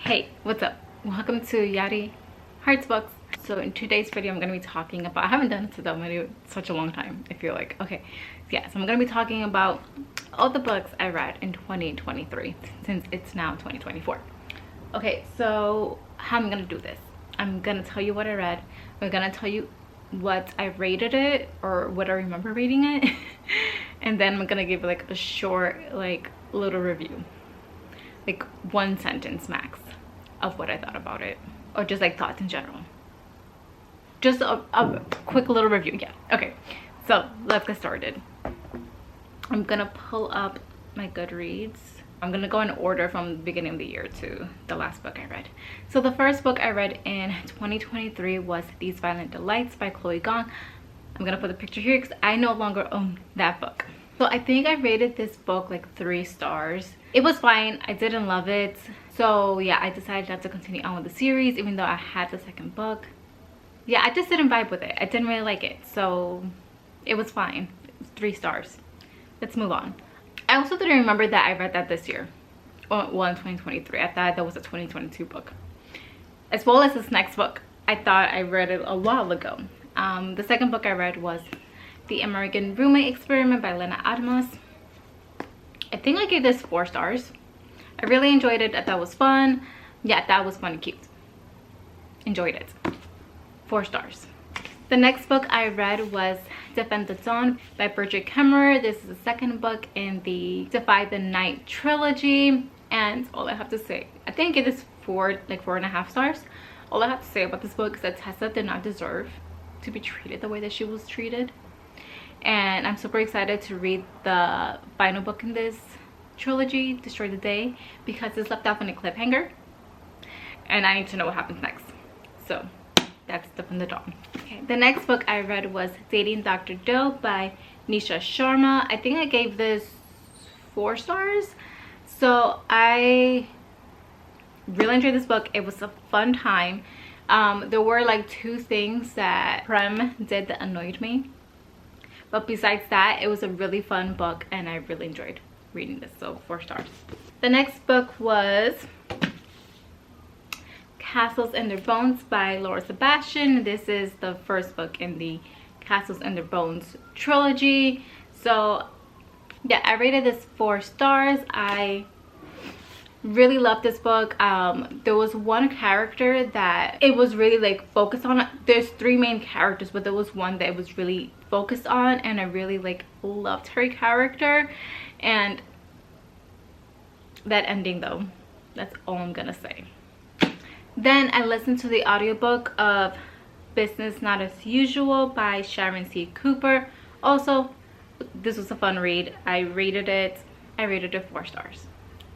Hey, what's up? Welcome to Yari Hearts Books. So in today's video, I'm going to be talking about, I haven't done it to that video in such a long time, I feel like. Okay, yeah, so I'm going to be talking about all the books I read in 2023, since it's now 2024. Okay, so how I'm going to do this? I'm going to tell you what I read. I'm going to tell you what I rated it, or what I remember reading it. And then I'm going to give like a short, like little review. Like one sentence max of what I thought about it, or just like thoughts in general. Just a quick little review. Yeah, okay, so let's get started. I'm gonna pull up my Goodreads. I'm gonna go in order from the beginning of the year to the last book I read. So the first book I read in 2023 was These Violent Delights by Chloe Gong. I'm gonna put the picture here because I no longer own that book. So I think I rated this book like 3 stars. It was fine. I didn't love it. So yeah, I decided not to continue on with the series even though I had the second book. Yeah, I just didn't vibe with it. I didn't really like it. So it was fine. It was 3 stars. Let's move on. I also didn't remember that I read that this year. Well, in 2023. I thought that was a 2022 book. As well as this next book. I thought I read it a while ago. The second book I read was The American Roommate Experiment by Lena Adamus. I think I gave this 4 stars. I really enjoyed it. I thought it was fun. Yeah, that was fun and cute. Enjoyed it. 4 stars. The next book I read was Defend the Dawn by Bridget Kemmerer. This is the second book in the Defy the Night trilogy. And all I have to say, I think it is 4.5 stars. All I have to say about this book is that Tessa did not deserve to be treated the way that she was treated. And I'm super excited to read the final book in this trilogy, Destroy the Day, because it's left off in a cliffhanger and I need to know what happens next. So that's Defend the Dawn. Okay, the next book I read was Dating Dr. Doe by Nisha Sharma. I think I gave this 4 stars. So I really enjoyed this book. It was a fun time. There were like 2 things that Prem did that annoyed me. But besides that, it was a really fun book and I really enjoyed reading this, so 4 stars. The next book was Castles and Their Bones by Laura Sebastian. This is the first book in the Castles and Their Bones trilogy. So yeah, I rated this 4 stars. I really loved this book. There was one character that it was really like focused on. There's 3 main characters, but there was one that it was really focused on and I really like loved her character. And that ending though, that's all I'm gonna say. Then I listened to the audiobook of Business Not As Usual by Sharon C. Cooper. Also, this was a fun read. I rated it 4 stars.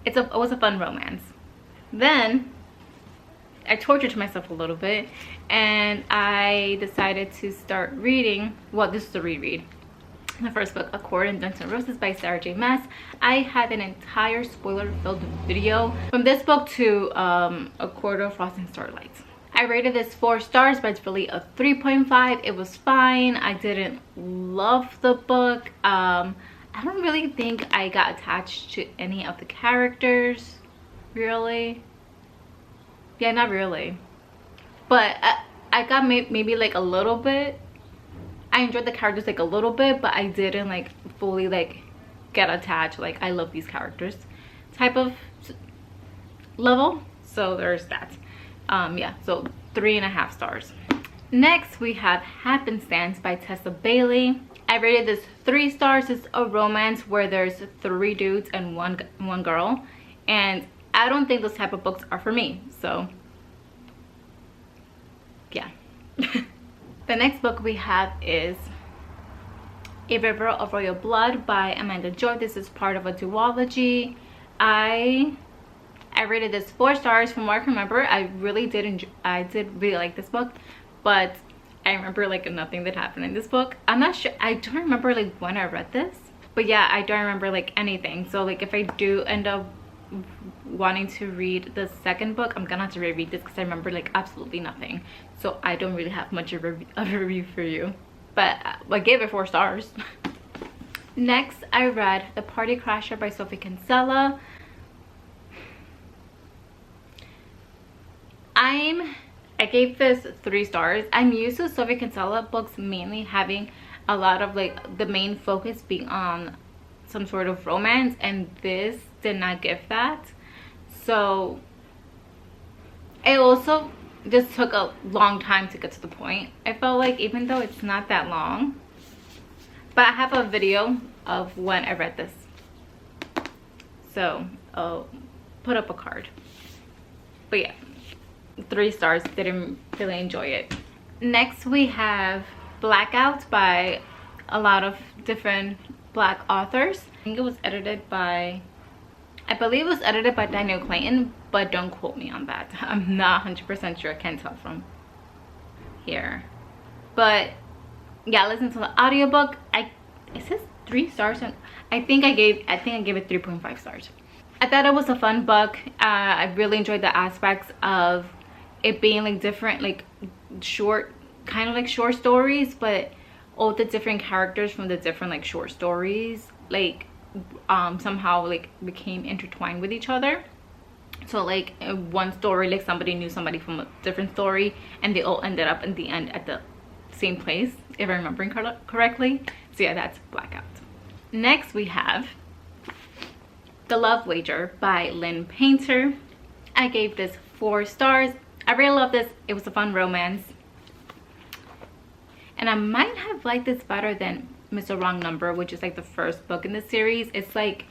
It was a fun romance. Then I tortured myself a little bit and I decided to start reading, well, this is a reread, the first book, A Court in Guns N' Roses by Sarah J. Maas. I have an entire spoiler-filled video from this book to A Court of Frost and Starlight. I rated this 4 stars, but it's really a 3.5. It was fine. I didn't love the book. I don't really think I got attached to any of the characters, really. Yeah, not really. But I got maybe like a little bit. I enjoyed the characters like a little bit, but I didn't like fully like get attached. Like, I love these characters type of level. So there's that. Yeah, so 3.5 stars. Next, we have Happenstance by Tessa Bailey. I rated this 3 stars. It's a romance where there's 3 dudes and one girl. And I don't think those type of books are for me. So, yeah. The next book we have is A River of Royal Blood by Amanda Joy. This is part of a duology. I rated this 4 stars. From what I remember, I did really like this book, but I remember like nothing that happened in this book. I'm not sure. I don't remember like when I read this, but yeah, I don't remember like anything. So like if I do end up wanting to read the second book, I'm gonna have to reread this because I remember like absolutely nothing. So I don't really have much of a review for you, but I gave it 4 stars. Next, I read The Party Crasher by Sophie Kinsella. I gave this 3 stars. I'm used to Sofia Kinsella books mainly having a lot of like the main focus being on some sort of romance, and this did not give that. So it also just took a long time to get to the point. I felt like, even though it's not that long, but I have a video of when I read this, so I'll put up a card. But yeah, 3 stars. Didn't really enjoy it. Next we have Blackout by a lot of different Black authors. I think it was edited by, I believe it was edited by Daniel Clayton, but don't quote me on that. I'm not 100% sure. I can't tell from here. But yeah, listen to the audiobook. It says 3 stars, and I think I gave it 3.5 stars. I thought it was a fun book. I really enjoyed the aspects of it being like different, like short, kind of like short stories, but all the different characters from the different like short stories like somehow like became intertwined with each other. So like in one story, like somebody knew somebody from a different story, and they all ended up in the end at the same place, if I'm remembering correctly. So yeah, that's Blackout. Next we have The Love Wager by Lynn Painter. I gave this 4 stars. I really love this. It was a fun romance, and I might have liked this better than Mr. Wrong Number, which is like the first book in the series. It's like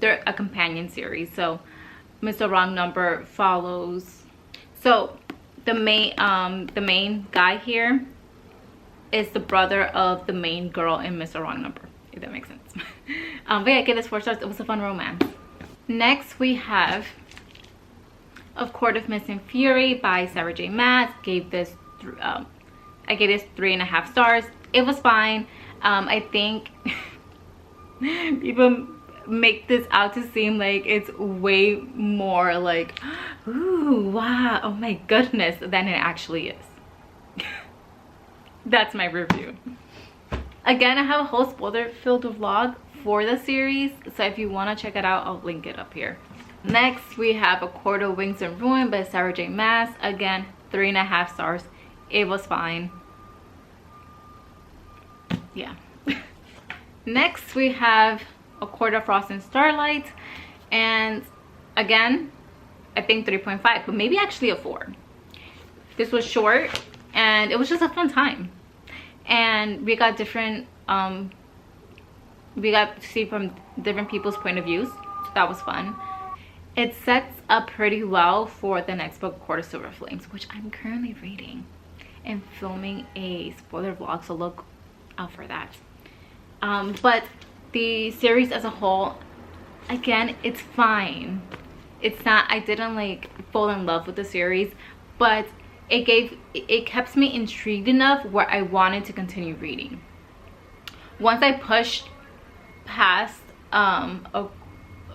they're a companion series. So Mr. Wrong Number follows, so the main guy here is the brother of the main girl in Mr. Wrong Number, if that makes sense. But yeah, I gave this 4 stars. It was a fun romance. Next we have A Court of Mist and Fury by Sarah J. Maas. I gave this 3.5 stars. It was fine. I think people make this out to seem like it's way more like, ooh, wow, oh my goodness, than it actually is. That's my review. Again, I have a whole spoiler-filled vlog for the series, so if you want to check it out, I'll link it up here. Next, we have A Court of Wings and Ruin by Sarah J. Maas. Again, 3.5 stars. It was fine. Yeah. Next, we have A Court of Frost and Starlight, and again, I think 3.5, but maybe actually a 4. This was short, and it was just a fun time, and we got different we got to see from different people's point of views, so that was fun. It sets up pretty well for the next book, Court of Silver Flames, which I'm currently reading and filming a spoiler vlog, so look out for that. But the series as a whole, again, it's fine. It's not, I didn't like fall in love with the series, but it kept me intrigued enough where I wanted to continue reading. Once I pushed past A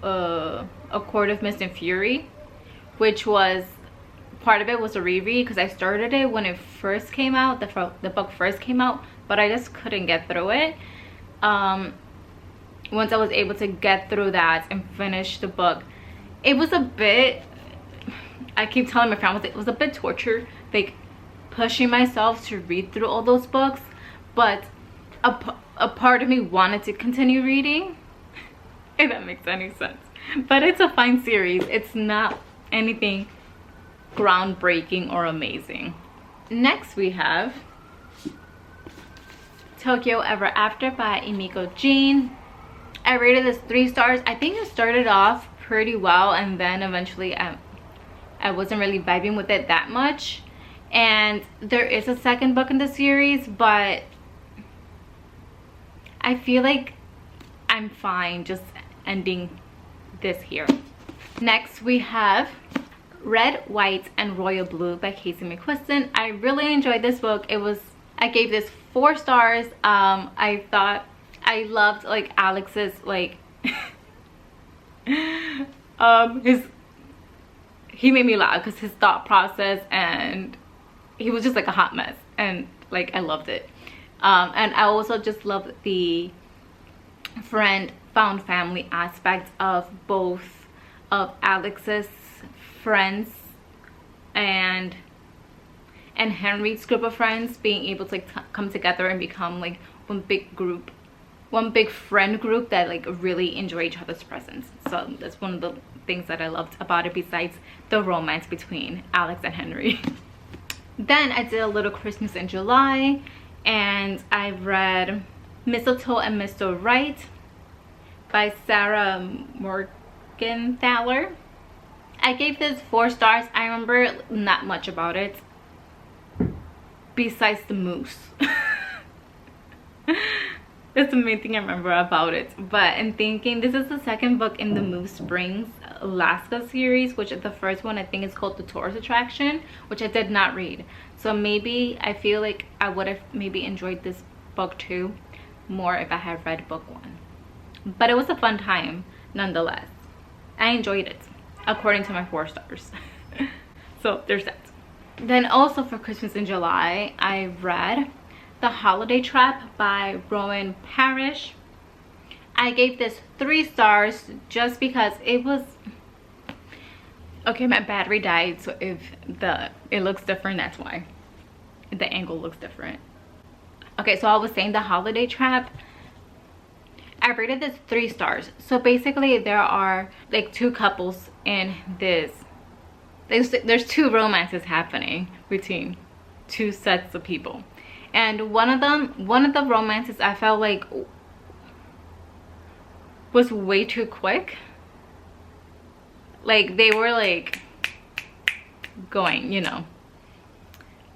Court of Mist and Fury, which was, part of it was a reread because I started it when it first came out, the book first came out, but I just couldn't get through it. Once I was able to get through that and finish the book, it was a bit, I keep telling my friends, it was a bit torture, like pushing myself to read through all those books, but a part of me wanted to continue reading, if that makes any sense. But it's a fine series. It's not anything groundbreaking or amazing. Next we have Tokyo Ever After by Emiko Jean. I rated this 3 stars. I think it started off pretty well, and then eventually I wasn't really vibing with it that much. And there is a second book in the series, but I feel like I'm fine just ending this here. Next we have Red, White, and Royal Blue by Casey McQuiston. I really enjoyed this book. I gave this 4 stars. I thought I loved like Alex's like he made me laugh because his thought process, and he was just like a hot mess, and like I loved it. And I also just loved the found family aspect of both of Alex's friends and Henry's group of friends being able to come together and become like one big group, one big friend group that like really enjoy each other's presence. So that's one of the things that I loved about it, besides the romance between Alex and Henry. Then I did a little Christmas in July, and I read Mistletoe and Mr. Right by Sarah Morgenthaler. I gave this 4 stars. I remember not much about it besides the moose. That's the main thing I remember about it. But in thinking, this is the second book in the Moose Springs Alaska series, which the first one I think is called The Tourist Attraction, which I did not read. So maybe I feel like I would have maybe enjoyed this book too more if I had read book 1. But it was a fun time nonetheless. I enjoyed it according to my 4 stars. So there's that. Then also for Christmas in July, I read The Holiday Trap by Rowan Parrish. I gave this 3 stars just because it was okay. My battery died, so if it looks different, that's why the angle looks different. Okay, so I was saying The Holiday Trap, I rated this 3 stars. So basically there are like 2 couples in this. There's 2 romances happening between 2 sets of people, and one of the romances I felt like was way too quick. Like they were like going, you know,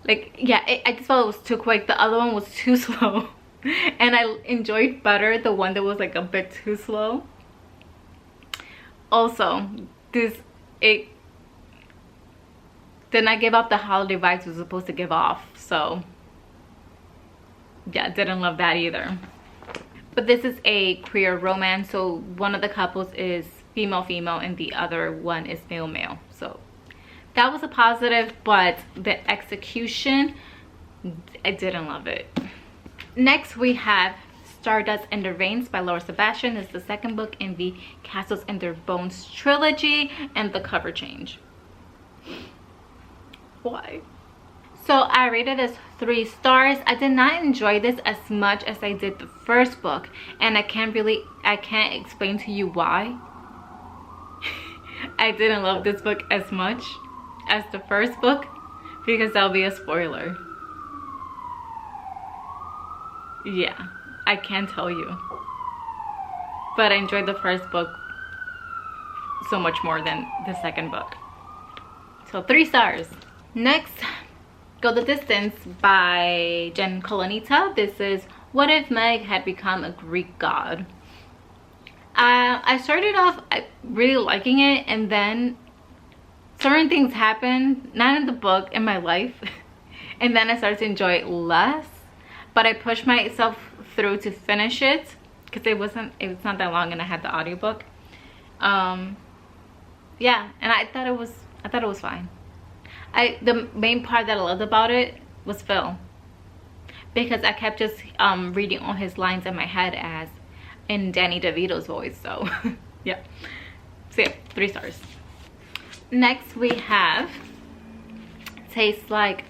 like, yeah, I just felt it was too quick. The other one was too slow. And I enjoyed better the one that was like a bit too slow. Also, it did not give off the holiday vibes it was supposed to give off. So yeah, didn't love that either. But this is a queer romance, so one of the couples is female and the other one is male. So that was a positive, but the execution, I didn't love it. Next we have Stardust and the Rains by Laura Sebastian. This is the second book in the Castles and Their Bones trilogy, and the cover change. Why? So I rated this 3 stars. I did not enjoy this as much as I did the first book, and I can't explain to you why. I didn't love this book as much as the first book, because that'll be a spoiler. Yeah, I can't tell you, but I enjoyed the first book so much more than the second book. So 3 stars. Next, Go the Distance by Jen Kolonita. This is What If Meg Had Become a Greek God. I started off really liking it, and then certain things happened, not in the book, in my life, and then I started to enjoy it less. But I pushed myself through to finish it because it was not that long, and I had the audiobook. Yeah, and I thought it was fine. The main part that I loved about it was Phil, because I kept just reading all his lines in my head as in Danny DeVito's voice. So yeah, so yeah, 3 stars. Next we have Tastes Like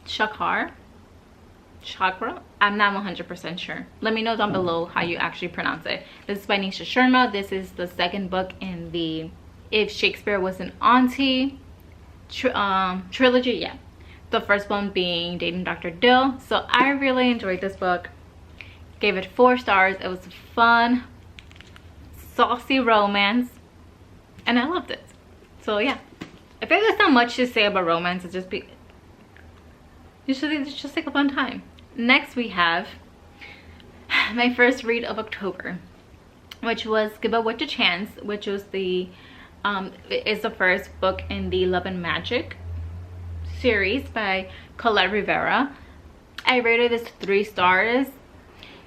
Chakra. I'm not 100% sure. Let me know down below how you actually pronounce it. This is by Nisha Sharma. This is the second book in the If Shakespeare Was an Auntie trilogy. Yeah, the first one being Dating Dr. Dill. So I really enjoyed this book. Gave it 4 stars. It was a fun, saucy romance, and I loved it. So yeah, I feel like there's not much to say about romance. It's just usually it's just like a fun time. Next we have my first read of October, which was Give a Witch a Chance, which was the first book in the Love and Magic series by Colette Rivera. I rated this 3 stars.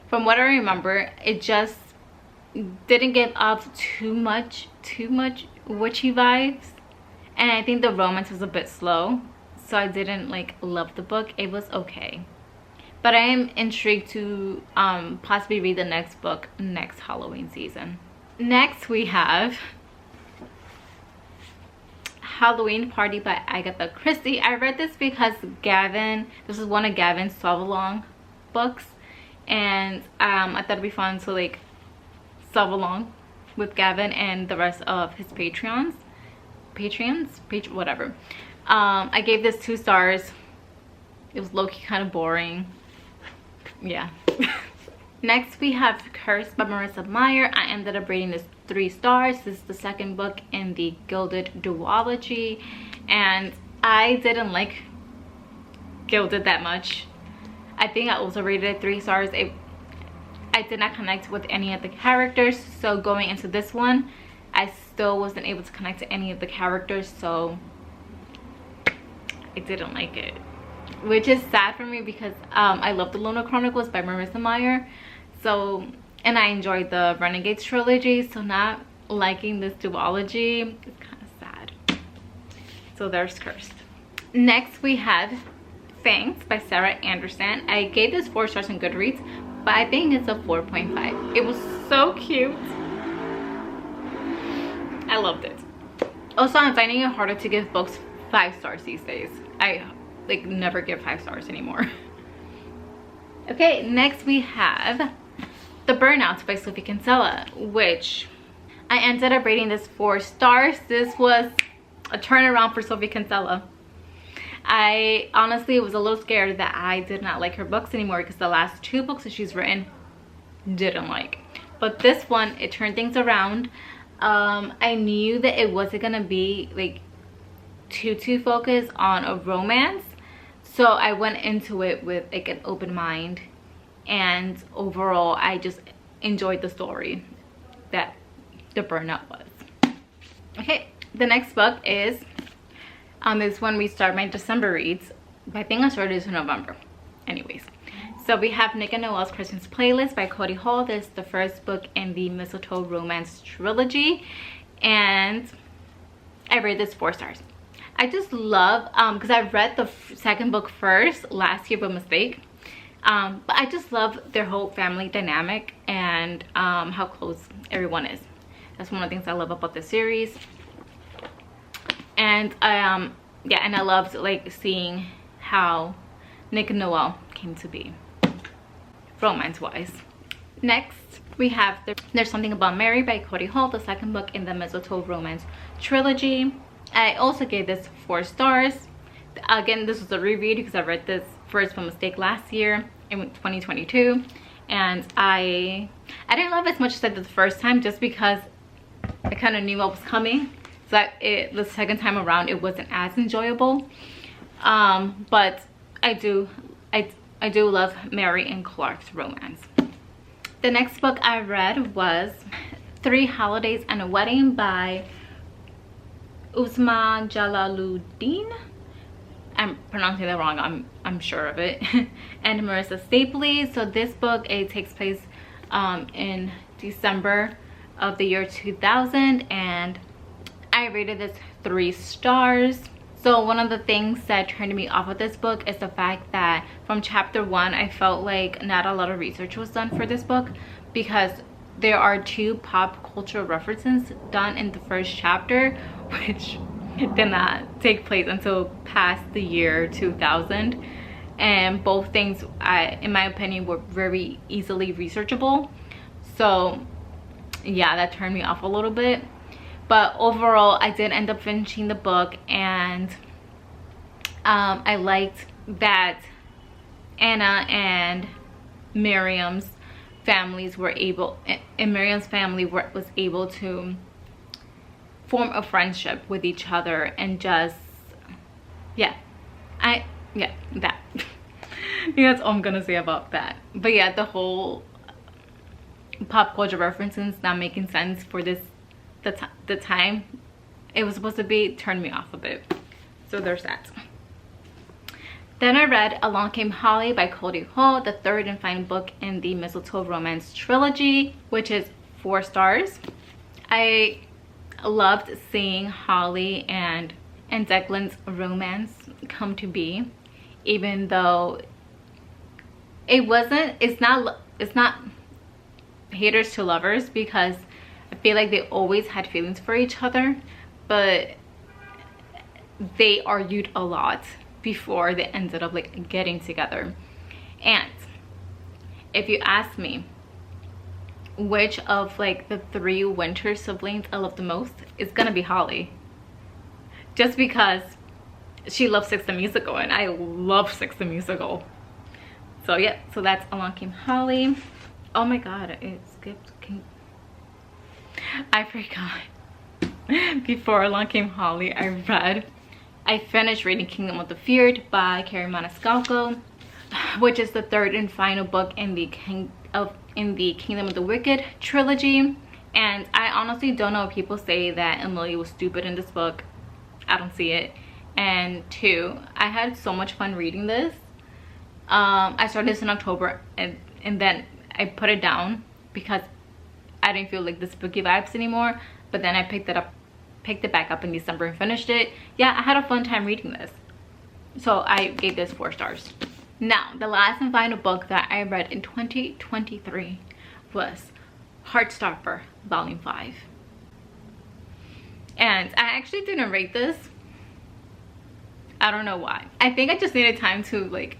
From what I remember, it just didn't give off too much witchy vibes, and I think the romance was a bit slow, so I didn't like love the book. It was okay, but I am intrigued to possibly read the next book next Halloween season. Next we have Halloween Party by Agatha Christie. I read this because this is one of Gavin's solve-along books, and I thought it'd be fun to like solve along with Gavin and the rest of his patrons, whatever. I gave this 2 stars. It was low-key kind of boring. Yeah. Next we have Cursed by Marissa Meyer. I ended up rating this 3 stars. This is the second book in the Gilded duology, and I didn't like Gilded that much. I think I also rated it 3 stars. I did not connect with any of the characters, so going into this one I still wasn't able to connect to any of the characters, so I didn't like it, which is sad for me because I love the Lunar Chronicles by Marissa Meyer, so, and I enjoyed the Renegades trilogy, so not liking this duology is kind of sad. So there's Cursed. Next we have Fangs by Sarah Anderson. I gave this 4 stars on Goodreads, but I think it's a 4.5. It was so cute. I loved it. Also, I'm finding it harder to give books 5 stars these days. I like never give 5 stars anymore. Okay, next we have The Burnout by Sophie Kinsella, which I ended up rating this 4 stars. This was a turnaround for Sophie Kinsella. I honestly was a little scared that I did not like her books anymore because the last 2 books that she's written didn't like. But this one, it turned things around. I knew that it wasn't gonna be like too focused on a romance, so I went into it with like an open mind, and overall I just enjoyed the story that The Burnout was. Okay, the next book is this one we start my December reads, but I think I started this in November. Anyways, so we have Nick and Noelle's Christmas Playlist by Cody Hall. This is the first book in the Mistletoe Romance trilogy, and I rated this 4 stars. I just love because I read the second book first last year by mistake, but I just love their whole family dynamic and how close everyone is. That's one of the things I love about the series. And yeah, and I loved like seeing how Nick and Noelle came to be romance wise. Next we have There's Something About Mary by Cody Hall, the second book in the Mistletoe Romance trilogy. I also gave this 4 stars. Again, this was a reread because I read this first by mistake last year in 2022, and I didn't love it as much as I did the first time, just because I kind of knew what was coming. So the second time around it wasn't as enjoyable, but I do love Mary and Clark's romance. The next book I read was 3 Holidays and a Wedding by Uzma Jalaluddin. I'm pronouncing that wrong, I'm sure of it. And Marissa Stapley. So this book, it takes place in December of the year 2000, and I rated this 3 stars. So one of the things that turned me off of this book is the fact that from chapter 1 I felt like not a lot of research was done for this book, because there are 2 pop culture references done in the first chapter, which did not take place until past the year 2000, and both things, in my opinion, were very easily researchable. So yeah, that turned me off a little bit. But overall, I did end up finishing the book, and I liked that Anna and Miriam's families were able, and Miriam's family was able to form a friendship with each other, and just that I think that's all I'm gonna say about that. But yeah, the whole pop culture references not making sense for this the time it was supposed to be turned me off a bit. So there's that. Then I read Along Came Holly by Cody Hall, the third and final book in the Mistletoe Romance trilogy, which is 4 stars. I loved seeing Holly and Declan's romance come to be, even though it's not haters to lovers, because I feel like they always had feelings for each other, but they argued a lot before they ended up like getting together. And if you ask me which of like the 3 Winter siblings I love the most, it's gonna be Holly, just because she loves Six the Musical and I love Six the Musical. So yeah, so that's Along Came Holly. Oh my god, it skipped. I forgot. Before Along Came Holly, I finished reading Kingdom of the Feared by Carrie Maniscalco, which is the 3rd and final book in the Kingdom of the Wicked trilogy. And I honestly don't know if people say that Emily was stupid in this book. I don't see it. And 2, I had so much fun reading this. I started this in October and then I put it down because I didn't feel like the spooky vibes anymore. But then I picked it back up in December and finished it. Yeah, I had a fun time reading this. So I gave this 4 stars. Now, the last and final book that I read in 2023 was Heartstopper Volume 5. And I actually didn't rate this. I don't know why. I think I just needed time to like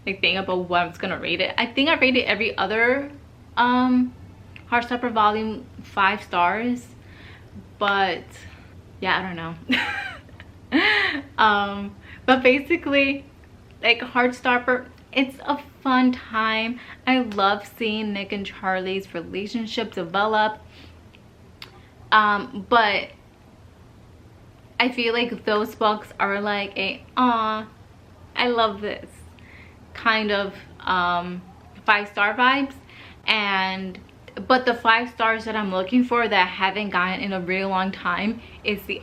think about what I was gonna rate it. I think I rated every other Heartstopper Volume 5 stars, but yeah, I don't know. But basically, like Heartstopper, it's a fun time. I love seeing Nick and Charlie's relationship develop, but I feel like those books are like a aw, I love this kind of 5-star vibes. But the 5 stars that I'm looking for that I haven't gotten in a really long time is the,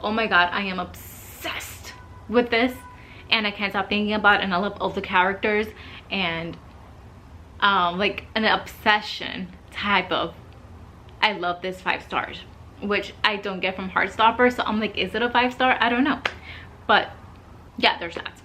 oh my god, I am obsessed with this and I can't stop thinking about it, and I love all the characters, and like an obsession type of, I love this 5 stars, which I don't get from Heartstopper. So I'm like, is it a 5-star? I don't know. But yeah, there's that.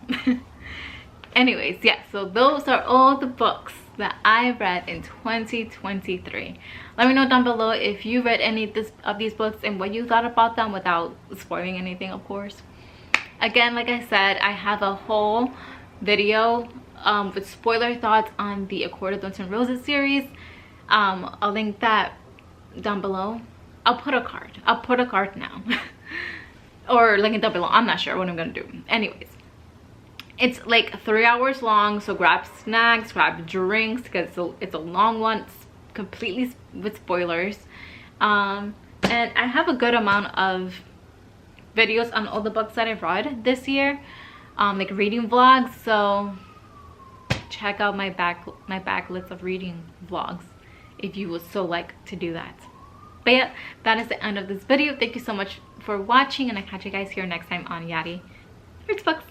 Anyways, yeah, so those are all the books that I read in 2023. Let me know down below if you read any of these books and what you thought about them, without spoiling anything, of course. Again, like I said, I have a whole video with spoiler thoughts on the A Court of Thorns and Roses series. I'll link that down below. I'll put a card now. Or link it down below. I'm not sure what I'm gonna do. Anyways, it's like 3 hours long, so grab snacks, grab drinks, because it's a long one. It's completely with spoilers. And I have a good amount of videos on all the books that I've read this year, like reading vlogs. So check out my backlist of reading vlogs if you would so like to do that. But yeah, that is the end of this video. Thank you so much for watching, and I catch you guys here next time on Yari Books.